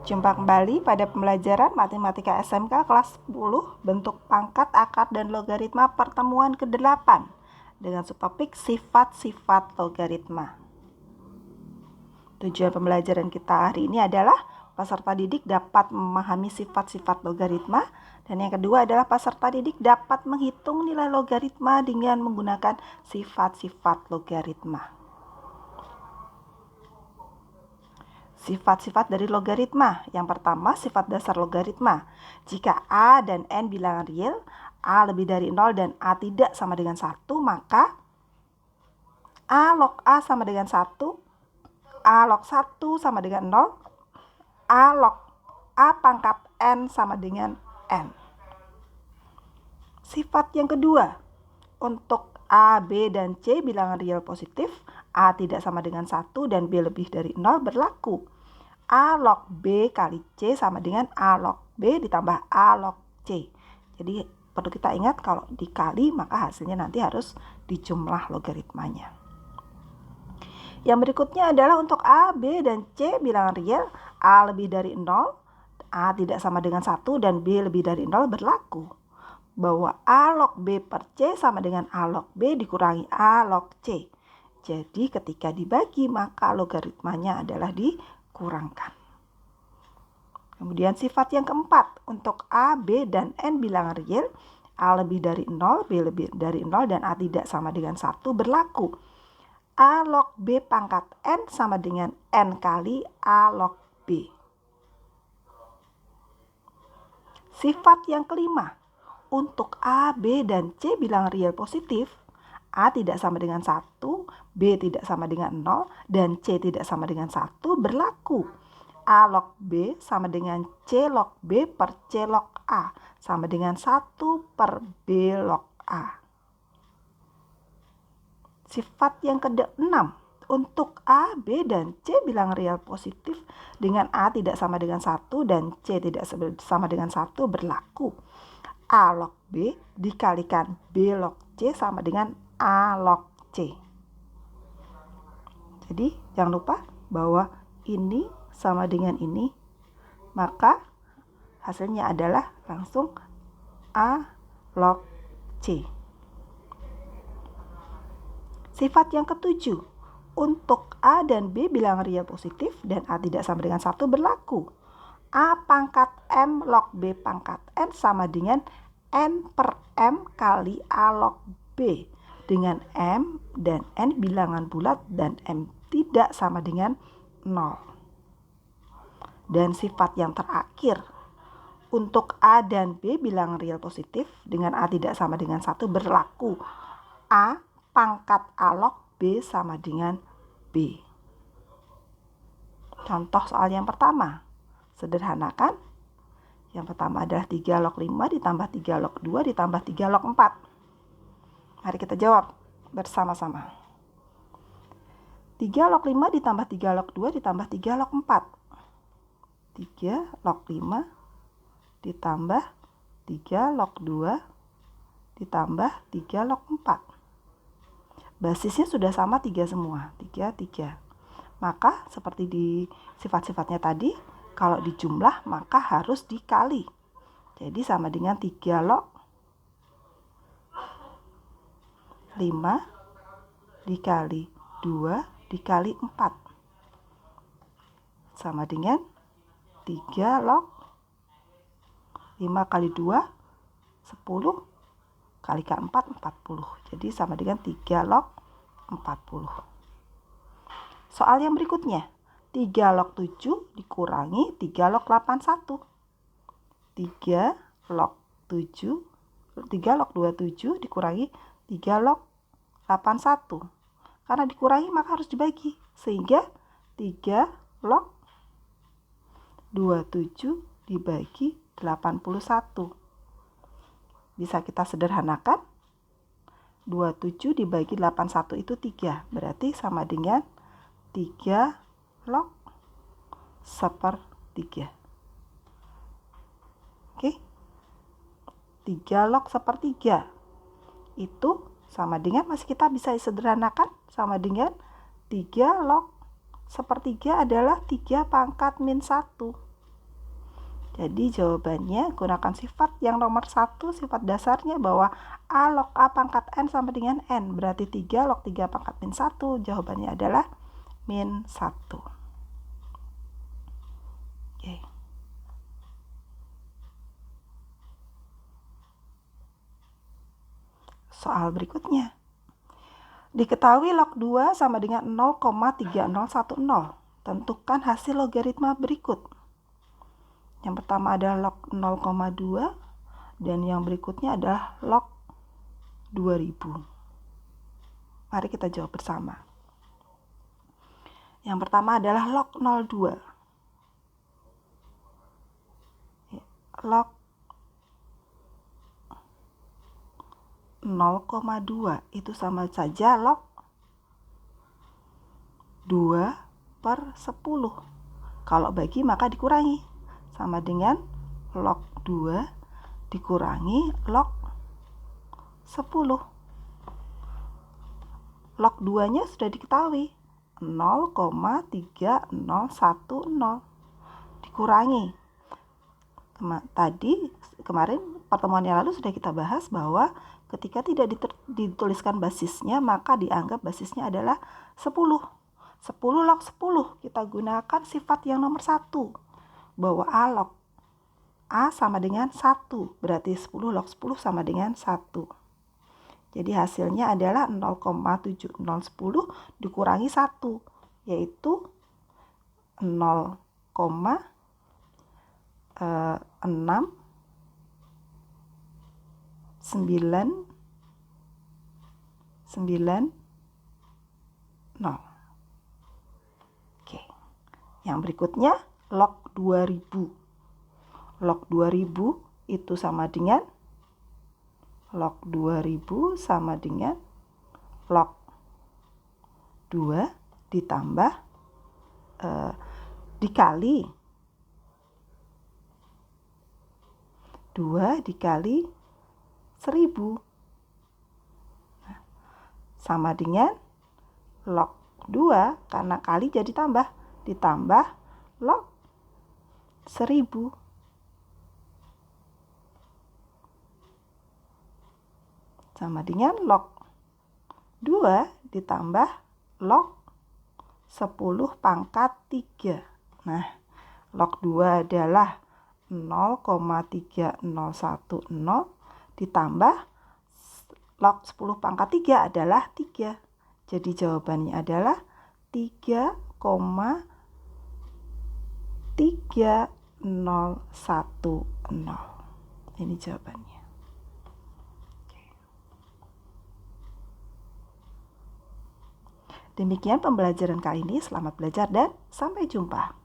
Jumpa kembali pada pembelajaran Matematika SMK kelas 10, bentuk pangkat, akar, dan logaritma pertemuan ke-8 dengan subtopik sifat-sifat logaritma. Tujuan pembelajaran kita hari ini adalah peserta didik dapat memahami sifat-sifat logaritma, dan yang kedua adalah peserta didik dapat menghitung nilai logaritma dengan menggunakan sifat-sifat logaritma. Sifat-sifat dari logaritma. Yang pertama, sifat dasar logaritma. Jika A dan N bilangan real, A lebih dari 0 dan A tidak sama dengan 1, maka A log A sama dengan 1, A log 1 sama dengan 0, A log A pangkat N sama dengan N. Sifat yang kedua, untuk A, B, dan C bilangan real positif, A tidak sama dengan 1 dan B lebih dari 0 berlaku. A log B kali C sama dengan A log B ditambah A log C. Jadi perlu kita ingat kalau dikali maka hasilnya nanti harus dijumlah logaritmanya. Yang berikutnya adalah untuk A, B, dan C bilangan real, A lebih dari 0, A tidak sama dengan 1 dan B lebih dari 0 berlaku. Bahwa A log B per C sama dengan A log B dikurangi A log C. Jadi ketika dibagi maka logaritmanya adalah dikurangkan. Kemudian sifat yang keempat, untuk A, B, dan N bilangan real, A lebih dari 0, B lebih dari 0, dan A tidak sama dengan 1 berlaku. A log B pangkat N sama dengan N kali A log B. Sifat yang kelima, untuk A, B, dan C bilangan real positif, A tidak sama dengan 1, B tidak sama dengan 0, dan C tidak sama dengan 1 berlaku. A log B sama dengan C log B per C log A sama dengan 1 per B log A. Sifat yang ke-6, untuk A, B, dan C bilangan real positif dengan A tidak sama dengan 1 dan C tidak sama dengan 1 berlaku. A log B dikalikan B log C sama dengan A log C. Jadi jangan lupa bahwa ini sama dengan ini, maka hasilnya adalah langsung A log C. Sifat yang ketujuh, untuk A dan B bilangan real positif dan A tidak sama dengan 1 berlaku. A pangkat M log B pangkat N sama dengan N per M kali A log B, dengan M dan N bilangan bulat dan M tidak sama dengan 0. Dan sifat yang terakhir, untuk A dan B bilangan real positif dengan A tidak sama dengan 1 berlaku. A pangkat A log B sama dengan B. Contoh soal yang pertama, sederhanakan. Yang pertama adalah 3 log 5 ditambah 3 log 2 ditambah 3 log 4. Mari kita jawab bersama-sama. 3 log 5 ditambah 3 log 2 ditambah 3 log 4. 3 log 5 ditambah 3 log 2 ditambah 3 log 4. Basisnya sudah sama 3 semua, 3, 3. Maka seperti di sifat-sifatnya tadi, kalau dijumlah maka harus dikali. Jadi sama dengan 3 log 5 dikali 2 dikali 4. Sama dengan 3 log 5 kali 2, 10, kalikan 4, 40. Jadi sama dengan 3 log 40. Soal yang berikutnya, 3 log 7 dikurangi 3 log 81. 3 log 7, 3 log 27 dikurangi 3 log 81. Karena dikurangi maka harus dibagi, sehingga 3 log 27 dibagi 81. Bisa kita sederhanakan. 27 dibagi 81 itu 3. Berarti sama dengan 3 log sepertiga. Oke. 3 log sepertiga itu sama dengan, masih kita bisa sederhanakan, sama dengan 3 log sepertiga adalah 3 pangkat min 1. Jadi jawabannya gunakan sifat yang nomor 1, sifat dasarnya bahwa A log A pangkat N sama dengan N. Berarti 3 log 3 pangkat min 1. Jawabannya adalah min 1. Oke. Soal berikutnya. Diketahui log 2 sama dengan 0,3010. Tentukan hasil logaritma berikut. Yang pertama adalah log 0,2 dan yang berikutnya adalah log 2000. Mari kita jawab bersama. Yang pertama adalah log 02. Log 0,2 itu sama saja log 2/10. Kalau bagi maka dikurangi, sama dengan log 2 dikurangi log 10. Log 2-nya sudah diketahui, 0,3010 dikurangi. Kemarin pertemuan yang lalu sudah kita bahas bahwa ketika tidak dituliskan basisnya, maka dianggap basisnya adalah 10. 10 log 10, kita gunakan sifat yang nomor 1, bahwa A log A sama dengan 1, berarti 10 log 10 sama dengan 1. Jadi hasilnya adalah 0,7010 dikurangi 1, yaitu 0,6990. Oke. Yang berikutnya log 2000. Log 2000 itu sama dengan log 2000 sama dengan log 2 ditambah dikali 2 dikali 1000. Sama dengan log 2, karena kali jadi tambah, ditambah log 1000. Sama dengan log 2 ditambah log 10 pangkat 3. Nah, log 2 adalah 0,3010 ditambah log 10 pangkat 3 adalah 3. Jadi jawabannya adalah 3,3010. Ini jawabannya. Demikian pembelajaran kali ini. Selamat belajar dan sampai jumpa.